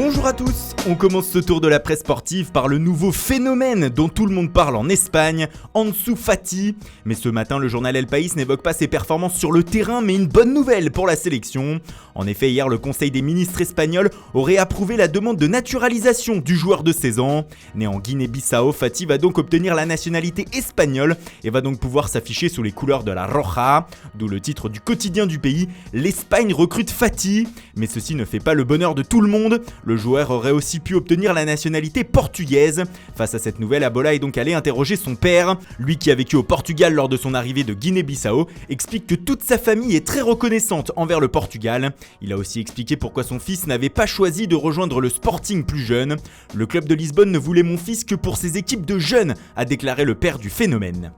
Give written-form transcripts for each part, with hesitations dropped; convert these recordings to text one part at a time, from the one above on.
Bonjour à tous, on commence ce tour de la presse sportive par le nouveau phénomène dont tout le monde parle en Espagne, Ansu Fati. Mais ce matin, le journal El País n'évoque pas ses performances sur le terrain, mais une bonne nouvelle pour la sélection. En effet, hier, le Conseil des ministres espagnols aurait approuvé la demande de naturalisation du joueur de 16 ans. Né en Guinée-Bissau, Fati va donc obtenir la nationalité espagnole et va donc pouvoir s'afficher sous les couleurs de la Roja, d'où le titre du quotidien du pays, l'Espagne recrute Fati. Mais ceci ne fait pas le bonheur de tout le monde. Le joueur aurait aussi pu obtenir la nationalité portugaise. Face à cette nouvelle, Abola est donc allé interroger son père. Lui qui a vécu au Portugal lors de son arrivée de Guinée-Bissau explique que toute sa famille est très reconnaissante envers le Portugal. Il a aussi expliqué pourquoi son fils n'avait pas choisi de rejoindre le Sporting plus jeune. Le club de Lisbonne ne voulait mon fils que pour ses équipes de jeunes, a déclaré le père du phénomène.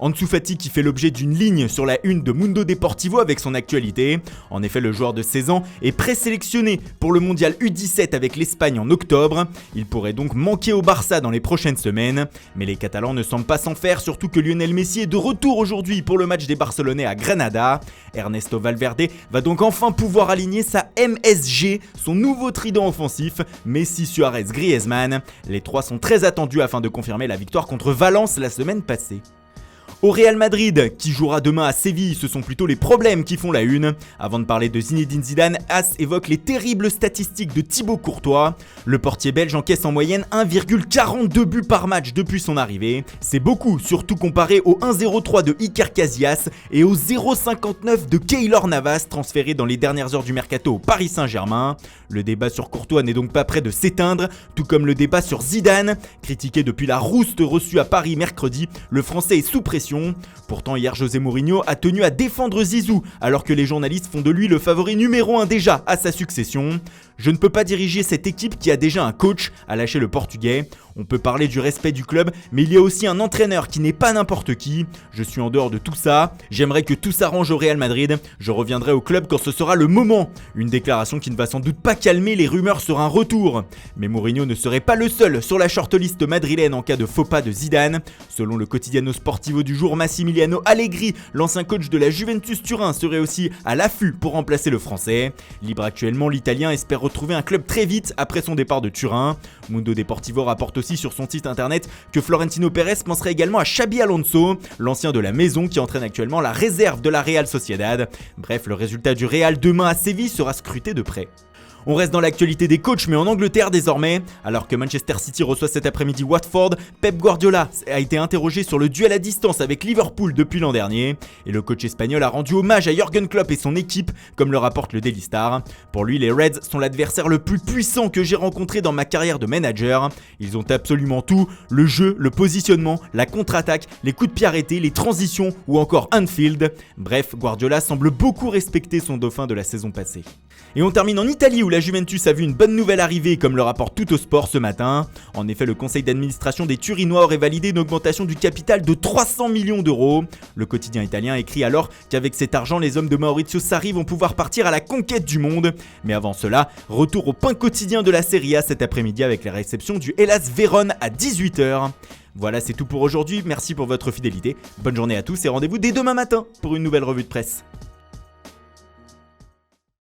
Ansu Fati qui fait l'objet d'une ligne sur la une de Mundo Deportivo avec son actualité. En effet, le joueur de 16 ans est présélectionné pour le mondial U17 avec l'Espagne en octobre. Il pourrait donc manquer au Barça dans les prochaines semaines. Mais les Catalans ne semblent pas s'en faire, surtout que Lionel Messi est de retour aujourd'hui pour le match des Barcelonais à Granada. Ernesto Valverde va donc enfin pouvoir aligner sa MSG, son nouveau trident offensif, Messi, Suarez, Griezmann. Les trois sont très attendus afin de confirmer la victoire contre Valence la semaine passée. Au Real Madrid, qui jouera demain à Séville, ce sont plutôt les problèmes qui font la une. Avant de parler de Zinedine Zidane, AS évoque les terribles statistiques de Thibaut Courtois. Le portier belge encaisse en moyenne 1,42 buts par match depuis son arrivée. C'est beaucoup, surtout comparé au 1,03 de Iker Casillas et au 0,59 de Keylor Navas, transféré dans les dernières heures du mercato au Paris Saint-Germain. Le débat sur Courtois n'est donc pas près de s'éteindre, tout comme le débat sur Zidane. Critiqué depuis la rouste reçue à Paris mercredi, le Français est sous pression. Pourtant, hier, José Mourinho a tenu à défendre Zizou, alors que les journalistes font de lui le favori numéro 1 déjà à sa succession. Je ne peux pas diriger cette équipe qui a déjà un coach, a lâché le Portugais. On peut parler du respect du club, mais il y a aussi un entraîneur qui n'est pas n'importe qui. Je suis en dehors de tout ça. J'aimerais que tout s'arrange au Real Madrid. Je reviendrai au club quand ce sera le moment. Une déclaration qui ne va sans doute pas calmer les rumeurs sur un retour. Mais Mourinho ne serait pas le seul sur la shortlist madrilène en cas de faux pas de Zidane. Selon le Quotidiano Sportivo du jour, Massimiliano Allegri, l'ancien coach de la Juventus Turin, serait aussi à l'affût pour remplacer le Français. Libre actuellement, l'Italien espère retrouver un club très vite après son départ de Turin. Mundo Deportivo rapporte aussi sur son site internet que Florentino Pérez penserait également à Xabi Alonso, l'ancien de la maison qui entraîne actuellement la réserve de la Real Sociedad. Bref, le résultat du Real demain à Séville sera scruté de près. On reste dans l'actualité des coachs mais en Angleterre désormais. Alors que Manchester City reçoit cet après-midi Watford, Pep Guardiola a été interrogé sur le duel à distance avec Liverpool depuis l'an dernier. Et le coach espagnol a rendu hommage à Jürgen Klopp et son équipe, comme le rapporte le Daily Star. Pour lui, les Reds sont l'adversaire le plus puissant que j'ai rencontré dans ma carrière de manager. Ils ont absolument tout, le jeu, le positionnement, la contre-attaque, les coups de pied arrêtés, les transitions ou encore Anfield. Bref, Guardiola semble beaucoup respecter son dauphin de la saison passée. Et on termine en Italie où la Juventus a vu une bonne nouvelle arriver comme le rapporte Tuttosport ce matin. En effet, le conseil d'administration des Turinois aurait validé une augmentation du capital de 300 millions d'euros. Le quotidien italien écrit alors qu'avec cet argent, les hommes de Maurizio Sarri vont pouvoir partir à la conquête du monde. Mais avant cela, retour au pain quotidien de la Serie A cet après-midi avec la réception du Hellas Vérone à 18h. Voilà, c'est tout pour aujourd'hui. Merci pour votre fidélité. Bonne journée à tous et rendez-vous dès demain matin pour une nouvelle revue de presse.